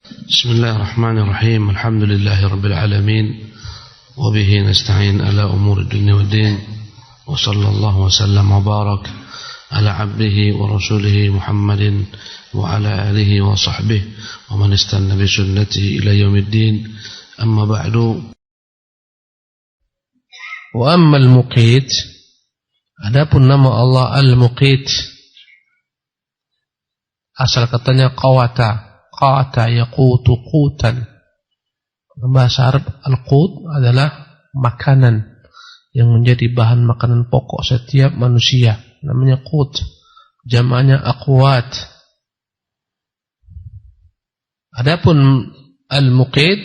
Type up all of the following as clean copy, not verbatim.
بسم الله الرحمن الرحيم. الحمد لله رب العالمين وبه نستعين على أمور الدنيا والدين وصلى الله وسلم وبارك على عبده ورسوله محمد وعلى آله وصحبه ومن استنى بسنته إلى يوم الدين. أما بعد. وأما المقيت, adapun nama Allah Al-Muqit, asal katanya qata yaqutu qutan. Bahasa Arab al-qut adalah makanan yang menjadi bahan makanan pokok setiap manusia, namanya qut, jamaknya aqwat. Adapun al-muqit,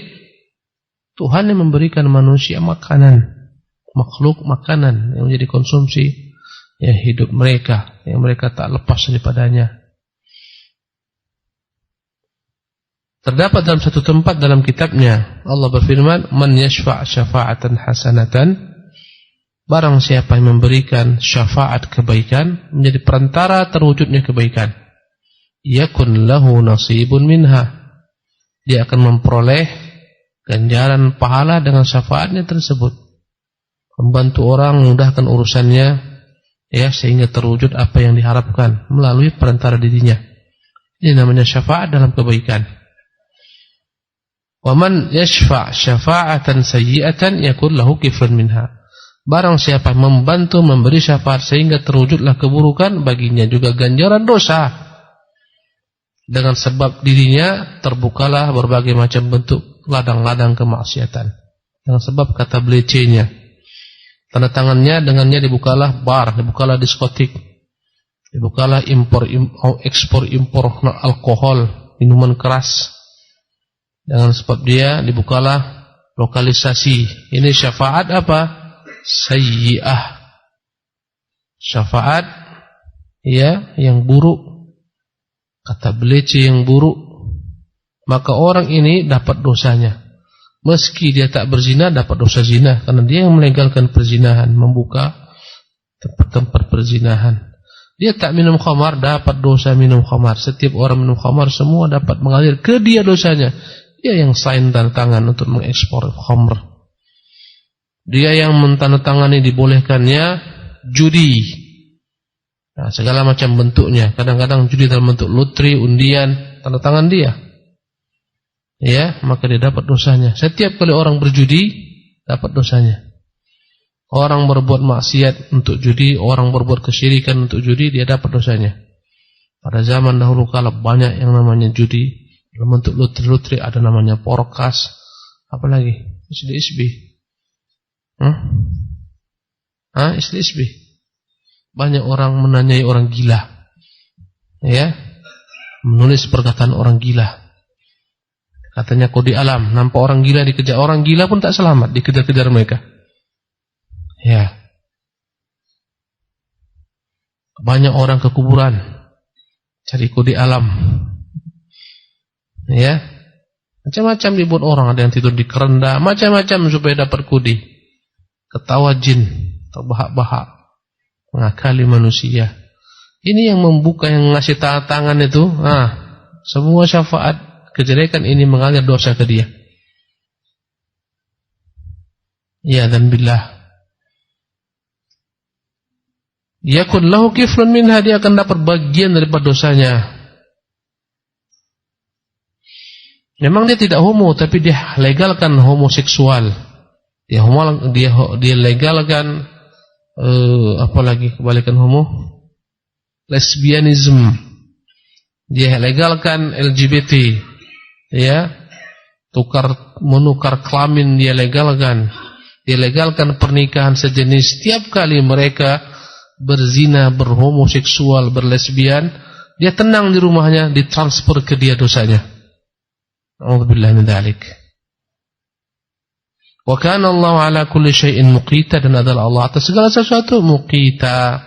Tuhan yang memberikan manusia makanan, makhluk makanan yang menjadi konsumsi ya hidup mereka, yang mereka tak lepas daripadanya. Terdapat dalam satu tempat dalam kitabnya, Allah berfirman, "Man yashfa' syafa'atan hasanatan." Barang siapa yang memberikan syafaat kebaikan, menjadi perantara terwujudnya kebaikan, yakun lahu nasibun minha. Dia akan memperoleh ganjaran pahala dengan syafaatnya tersebut. Membantu orang, memudahkan urusannya, ya, sehingga terwujud apa yang diharapkan melalui perantara dirinya. Ini namanya syafaat dalam kebaikan. Waman yashfa' syafa'atan sayyi'atan yakun lahu kifrun minha. Barang siapa membantu memberi syafaat sehingga terwujudlah keburukan, baginya juga ganjaran dosa. Dengan sebab dirinya terbukalah berbagai macam bentuk ladang-ladang kemaksiatan. Dengan sebab kata belecenya, tanda tangannya dengannya dibukalah bar, dibukalah diskotik, dibukalah ekspor impor alkohol, minuman keras. Dengan sebab dia dibukalah lokalisasi. Ini syafaat apa? Sayyi'ah. Syafaat ya yang buruk, kata belece yang buruk. Maka orang ini dapat dosanya. Meski dia tak berzina, dapat dosa zina, karena dia yang melegalkan perzinahan, membuka tempat-tempat perzinahan. Dia tak minum khamar, dapat dosa minum khamar. Setiap orang minum khamar, semua dapat mengalir ke dia dosanya. Dia yang sign tanda tangan untuk mengekspor khamr. Dia yang mentandatangani dibolehkannya judi. Nah, segala macam bentuknya. Kadang-kadang judi dalam bentuk loteri, undian, tanda tangan dia. Ya, maka dia dapat dosanya. Setiap kali orang berjudi, dapat dosanya. Orang berbuat maksiat untuk judi, orang berbuat kesyirikan untuk judi, dia dapat dosanya. Pada zaman dahulu kala banyak yang namanya judi. Dalam bentuk loteri-loteri, ada namanya porkas, apa lagi? Isbi. Isbi. Banyak orang menanyai orang gila, ya, menulis perkataan orang gila. Katanya kode alam, nampak orang gila dikejar, orang gila pun tak selamat, dikejar-kejar mereka. Ya, banyak orang ke kuburan cari kode alam. Ya, macam-macam dibuat orang, ada yang tidur di keranda, macam-macam supaya dapat kudi. Ketawa jin, terbahak-bahak, mengakali manusia. Ini yang membuka, yang ngasih tangan itu. Semua syafaat kejelekan ini mengalir dosa ke dia. Ya dan billah. Yakun lahu kiflun minha, dia akan dapat bagian daripada dosanya. Memang dia tidak homo, tapi dia legalkan homoseksual. Dia legalkan apalagi kebalikan homo? Lesbianisme. Dia legalkan LGBT. Ya. Menukar kelamin dia legalkan. Dia legalkan pernikahan sejenis. Setiap kali mereka berzina, berhomoseksual, berlesbian, dia tenang di rumahnya, ditransfer ke dia dosanya. A'udzubillahi min dzalik. Wa kana Allah ala kulli syai'in muqita, dan adalah Allah atas segala sesuatu muqita.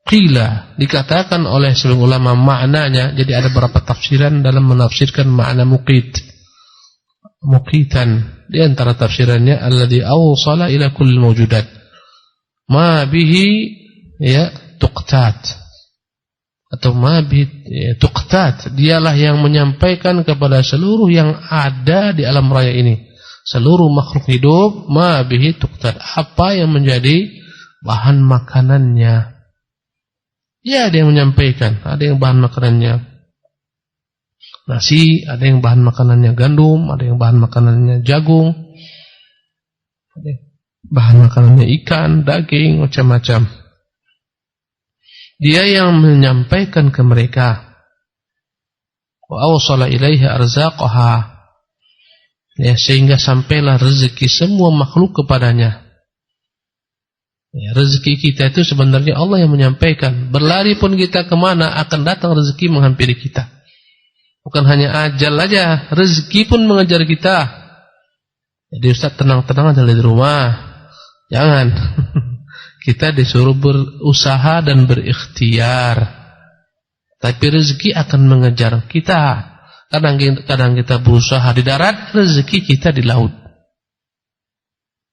Qila, dikatakan oleh sebagian ulama maknanya, jadi ada beberapa tafsiran dalam menafsirkan makna muqit. Muqitan, di antara tafsirannya alladzi awsala ila kulli mawjudat ma bihi ya tuqtat. atau ma bihi tuqtat, dialah yang menyampaikan kepada seluruh yang ada di alam raya ini, seluruh makhluk hidup, ma bihi tuqtat, apa yang menjadi bahan makanannya. Ya, ada yang menyampaikan, ada yang bahan makanannya nasi, ada yang bahan makanannya gandum, ada yang bahan makanannya jagung, ada yang bahan makanannya ikan, daging, macam-macam. Dia yang menyampaikan ke mereka. Wa awsala ilaihi arzaqaha, ya, sehingga sampailah rezeki semua makhluk kepadanya. Ya, rezeki kita itu sebenarnya Allah yang menyampaikan. Berlari pun kita kemana, akan datang rezeki menghampiri kita. Bukan hanya ajal aja, rezeki pun mengejar kita. Jadi Ustaz, tenang-tenang aja di rumah. Jangan. Kita disuruh berusaha dan berikhtiar. Tapi rezeki akan mengejar kita. Kadang kita berusaha di darat, rezeki kita di laut.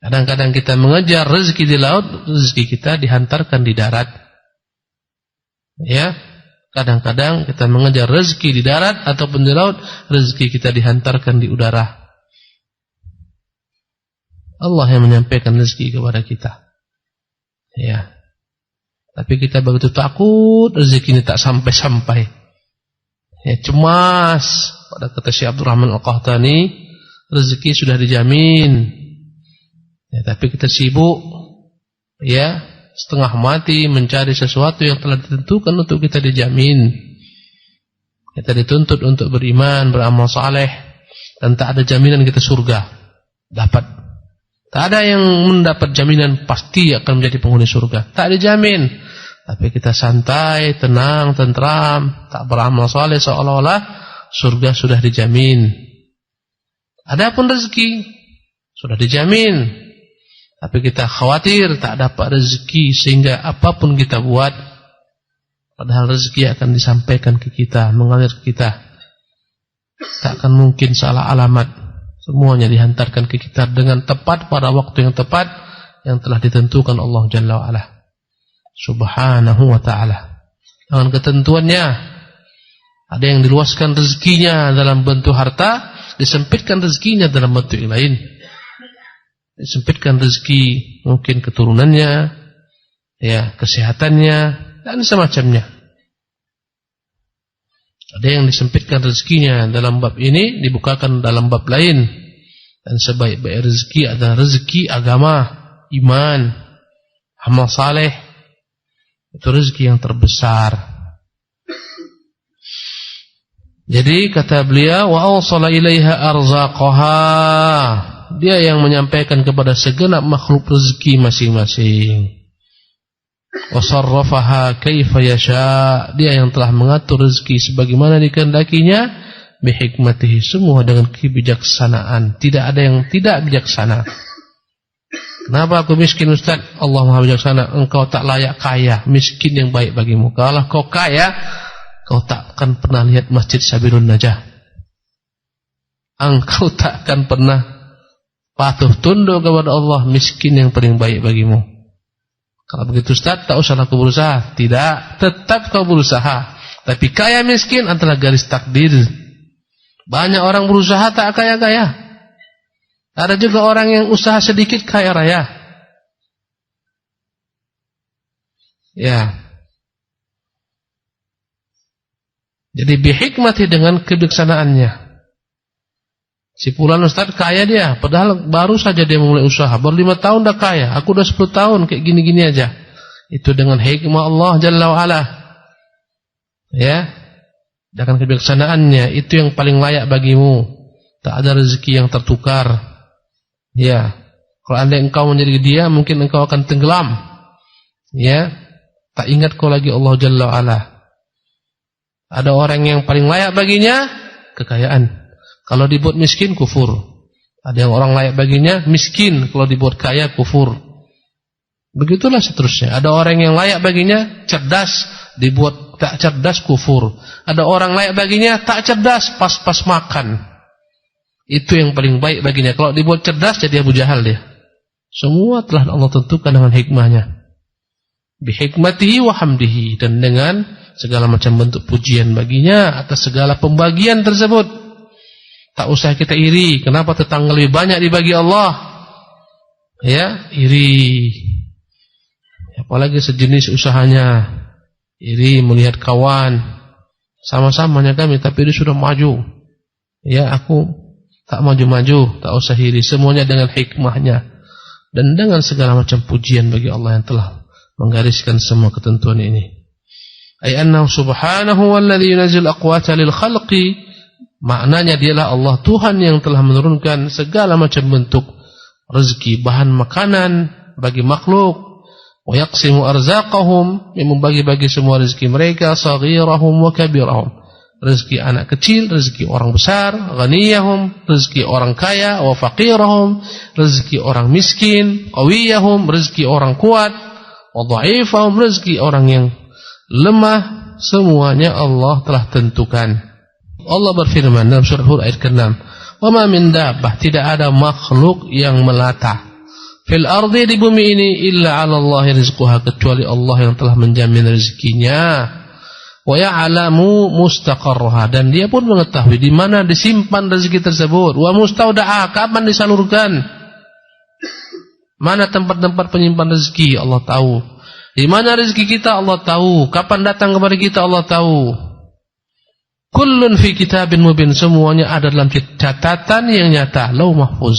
Kadang-kadang kita mengejar rezeki di laut, rezeki kita dihantarkan di darat. Ya, kadang-kadang kita mengejar rezeki di darat ataupun di laut, rezeki kita dihantarkan di udara. Allah yang menyampaikan rezeki kepada kita. Ya. Tapi kita begitu takut rezeki ini tak sampai-sampai. Ya, cemas. Pada kata Syekh Abdurrahman Al-Qahtani, rezeki sudah dijamin. Ya, tapi kita sibuk, ya, setengah mati mencari sesuatu yang telah ditentukan untuk kita dijamin. Kita dituntut untuk beriman, beramal saleh, dan tak ada jaminan kita surga dapat. Tak ada yang mendapat jaminan pasti akan menjadi penghuni surga. Tak dijamin. Tapi kita santai, tenang, tentram, tak beramal saleh, seolah-olah surga sudah dijamin. Adapun rezeki sudah dijamin. Tapi kita khawatir tak dapat rezeki, sehingga apapun kita buat, padahal rezeki akan disampaikan ke kita, mengalir ke kita. Tak akan mungkin salah alamat. Semuanya dihantarkan ke kita dengan tepat pada waktu yang tepat yang telah ditentukan Allah Jalla wa'ala Subhanahu wa ta'ala. Dengan ketentuannya, ada yang diluaskan rezekinya dalam bentuk harta, disempitkan rezekinya dalam bentuk yang lain. Disempitkan rezeki mungkin keturunannya, ya, kesehatannya, dan semacamnya. Ada yang disempitkan rezekinya dalam bab ini, dibukakan dalam bab lain. Dan sebaik-baik rezeki adalah rezeki agama, iman, amal saleh. Itu rezeki yang terbesar. Jadi kata beliau, wa awsala ilaiha arzaqaha, dia yang menyampaikan kepada segenap makhluk rezeki masing-masing. Wa sarrafaha kaifa yasha, dia yang telah mengatur rezeki sebagaimana dikehendakinya, bihikmatihi, semua dengan kebijaksanaan. Tidak ada yang tidak bijaksana. Kenapa aku miskin, Ustaz? Allah Maha bijaksana. Engkau tak layak kaya, miskin yang baik bagimu. Kalau kau kaya, kau tak akan pernah lihat Masjid Sabilun Najah. Engkau tak akan pernah patuh tunduk kepada Allah, miskin yang paling baik bagimu. Kalau begitu Ustaz, tak usah aku berusaha. Tidak, tetap kau berusaha. Tapi kaya miskin adalah garis takdir. Banyak orang berusaha tak kaya-kaya. Ada juga orang yang usaha sedikit kaya raya. Ya. Jadi bihikmati, dengan kebijaksanaannya. Si fulan Ustaz kaya dia, padahal baru saja dia mulai usaha, baru 5 tahun dah kaya. Aku dah 10 tahun kayak gini-gini aja. Itu dengan hikmah Allah Jalla wa'ala. Ya, dengan kebijaksanaannya, itu yang paling layak bagimu. Tak ada rezeki yang tertukar. Ya, kalau andai engkau menjadi dia, mungkin engkau akan tenggelam. Ya, tak ingat kau lagi Allah Jalla wa'ala. Ada orang yang paling layak baginya kekayaan. Kalau dibuat miskin, kufur. Ada yang orang layak baginya miskin, kalau dibuat kaya, kufur. Begitulah seterusnya. Ada orang yang layak baginya cerdas, dibuat tak cerdas, kufur. Ada orang layak baginya tak cerdas, pas-pas makan. Itu yang paling baik baginya. Kalau dibuat cerdas, jadi Abu Jahal dia. Semua telah Allah tentukan dengan hikmahnya. Bihikmatihi wa hamdihi, dan dengan segala macam bentuk pujian baginya atas segala pembagian tersebut. Tak usah kita iri, kenapa tetangga lebih banyak dibagi Allah? Ya, iri. Apalagi sejenis usahanya. Iri melihat kawan sama-samanya kami tapi dia sudah maju. Ya, aku tak maju-maju, tak usah iri, semuanya dengan hikmahnya dan dengan segala macam pujian bagi Allah yang telah menggariskan semua ketentuan ini. Ay annahu subhanahu walladzi yunzil aqwata lil khalqi, maknanya dialah Allah Tuhan yang telah menurunkan segala macam bentuk rezeki, bahan makanan bagi makhluk, wa yaqsimu arzaqahum, yang membagi-bagi semua rezeki mereka, saghirahum wa kabirahum, rezeki anak kecil, rezeki orang besar, ghaniyahum, rezeki orang kaya, wa faqirahum, rezeki orang miskin, qawiyahum, rezeki orang kuat, wa dha'ifahum, rezeki orang yang lemah, semuanya Allah telah tentukan. Allah berfirman dalam surah Hud ayat ke-6, "Wa ma min dabbah", tidak ada makhluk yang melata fil ardi, di bumi ini, illa 'ala Allahi rizquha, kecuali Allah yang telah menjamin rezekinya. Wa ya'lamu mustaqarraha, dan dia pun mengetahui di mana disimpan rezeki tersebut. Wa mustauda'a, kapan disalurkan. Mana tempat-tempat penyimpan rezeki Allah tahu. Di mana rezeki kita Allah tahu, kapan datang kepada kita Allah tahu. Kullun fi kitabin mubin, semuanya ada dalam catatan yang nyata, lauh mahfuz.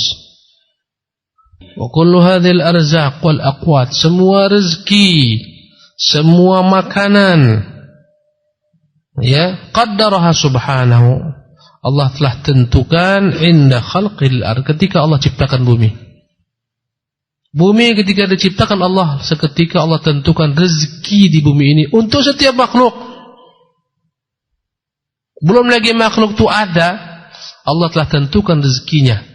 Wa kullu hadhil arzaq wal aqwat, semua rezeki, semua makanan, ya, qaddaraha subhanahu, Allah telah tentukan inda khalqil ard, ketika Allah ciptakan bumi. Bumi ketika diciptakan Allah, seketika Allah tentukan rezeki di bumi ini untuk setiap makhluk. Belum lagi makhluk itu ada, Allah telah tentukan rezekinya.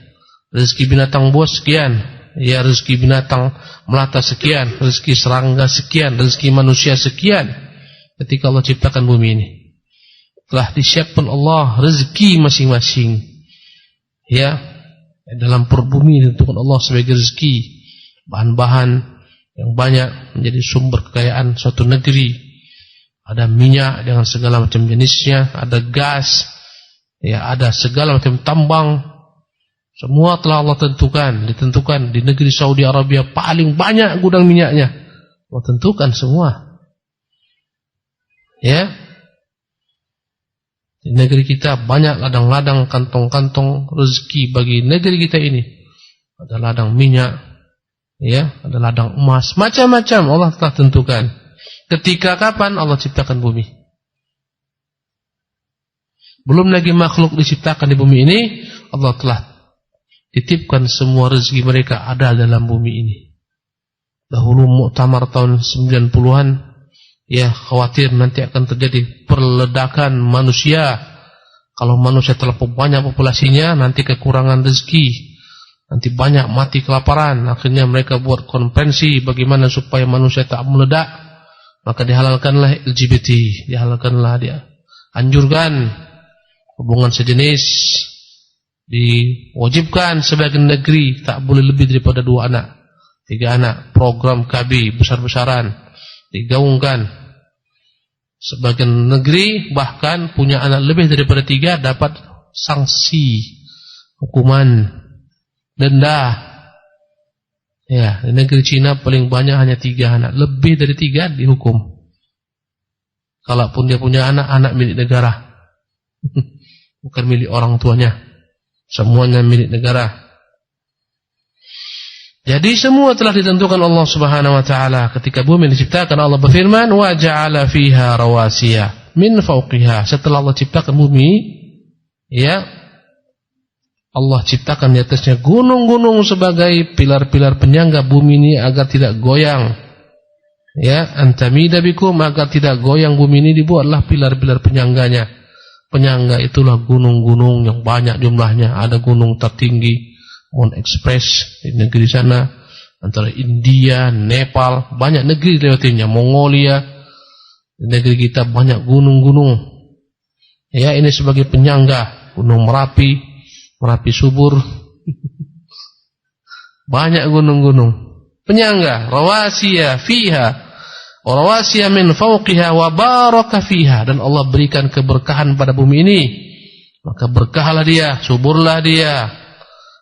Rezeki binatang buas sekian, ya, rezeki binatang melata sekian, rezeki serangga sekian, rezeki manusia sekian. Ketika Allah ciptakan bumi ini, telah disiapkan Allah rezeki masing-masing. Ya, dalam perbumi ditentukan Allah sebagai rezeki. Bahan-bahan yang banyak menjadi sumber kekayaan suatu negeri. Ada minyak dengan segala macam jenisnya, ada gas, ya, ada segala macam tambang. Semua telah Allah tentukan, ditentukan di negeri Saudi Arabia paling banyak gudang minyaknya. Allah tentukan semua. Ya. Di negeri kita banyak ladang-ladang, kantong-kantong rezeki bagi negeri kita ini. Ada ladang minyak, ya, ada ladang emas, macam-macam Allah telah tentukan. Ketika kapan Allah ciptakan bumi. Belum lagi makhluk diciptakan di bumi ini, Allah telah titipkan semua rezeki mereka ada dalam bumi ini. Dahulu muktamar tahun 90-an, ya, khawatir nanti akan terjadi perledakan manusia. Kalau manusia terlalu banyak populasinya, nanti kekurangan rezeki, nanti banyak mati kelaparan. Akhirnya mereka buat konferensi bagaimana supaya manusia tak meledak. Maka dihalalkanlah LGBT, dihalalkanlah, dia anjurkan hubungan sejenis, diwajibkan sebagian negeri tak boleh lebih daripada 2 anak, 3 anak. Program KB besar-besaran digaungkan. Sebagian negeri bahkan punya anak lebih daripada 3 dapat sanksi, hukuman, denda. Ya, di negeri Cina paling banyak hanya 3 anak, lebih dari 3 dihukum. Kalaupun dia punya anak milik negara, bukan milik orang tuanya, semuanya milik negara. Jadi semua telah ditentukan Allah Subhanahu wa taala. Ketika bumi diciptakan, Allah berfirman, wa ja'ala fiha rawasiya min fawqiha. Setelah Allah ciptakan bumi, ya, Allah ciptakan di atasnya gunung-gunung sebagai pilar-pilar penyangga bumi ini agar tidak goyang. Ya, antamida bikum, agar tidak goyang bumi ini dibuatlah pilar-pilar penyangganya. Penyangga itulah gunung-gunung yang banyak jumlahnya. Ada gunung tertinggi Mount Express di negeri sana, antara India, Nepal, banyak negeri lewatinya, Mongolia. Di negeri kita banyak gunung-gunung. Ya, ini sebagai penyangga. Gunung Merapi subur. Banyak gunung-gunung penyangga, rawasiya fiha. wa rawasiya min fawqiha wa baraka fiha, dan Allah berikan keberkahan pada bumi ini, maka berkahlah dia, suburlah dia.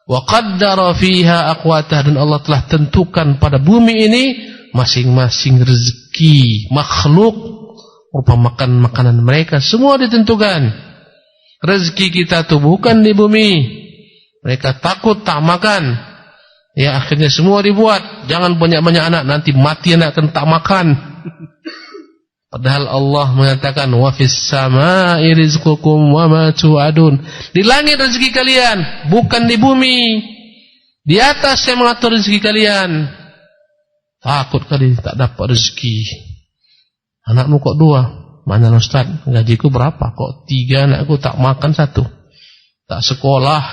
Wa qaddara fiha aqwatah, dan Allah telah tentukan pada bumi ini masing-masing rezeki makhluk rupa makan makanan mereka semua ditentukan. Rezeki kita tuh bukan di bumi. Mereka takut tak makan, ya akhirnya semua dibuat, jangan banyak-banyak anak, nanti mati anak kan tak makan. Padahal Allah mengatakan wa fis samaa'i rizqukum wa ma tu'adun. Di langit rezeki kalian, bukan di bumi. Di atas saya mengatur rezeki kalian. Takut kali tak dapat rezeki. Anakmu kok 2? Mana Ustaz? Gajiku berapa? Kok 3 anakku tak makan 1? Tak sekolah.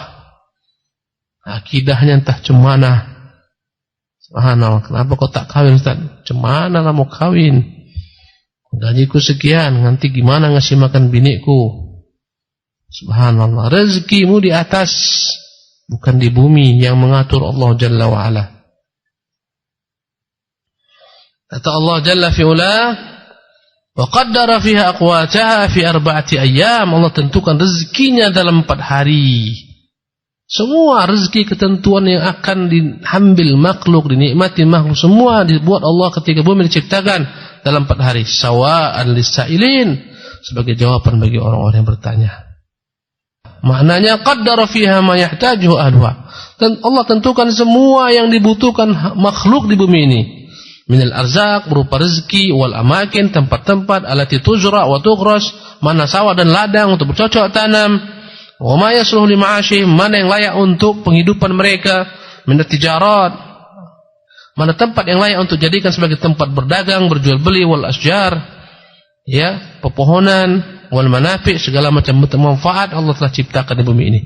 Akidahnya entah cemana. Subhanallah, kenapa kau tak kawin Ustaz? Cemana lah mau kawin? Gajiku sekian, nanti gimana ngasih makan binikku? Subhanallah, rezekimu di atas, bukan di bumi, yang mengatur Allah Jalla wa'ala. Kata Allah Jalla fi'ula, wa qaddara fiha aqwataha fi 4 ayyam. Allah tentukan rezekinya dalam 4 hari. Semua rezeki ketentuan yang akan diambil makhluk, dinikmati makhluk, semua dibuat Allah ketika bumi diciptakan dalam 4 hari. Sawa'an lis-sa'ilin, sebagai jawaban bagi orang-orang yang bertanya. Maknanya qaddara fiha ma yahtajuhu ahluha. Dan Allah tentukan semua yang dibutuhkan makhluk di bumi ini. Minal arzaq, berupa rezeki, wal amakin, tempat-tempat, alati tuzra wa tughras, mana sawah dan ladang untuk bercocok tanam. Wa ma yasluhu li ma'ashihim, mana yang layak untuk penghidupan mereka, min tijarat, mana tempat yang layak untuk jadikan sebagai tempat berdagang, berjual beli, wal asjar, ya, pepohonan, wal manafi', segala macam manfaat Allah telah ciptakan di bumi ini.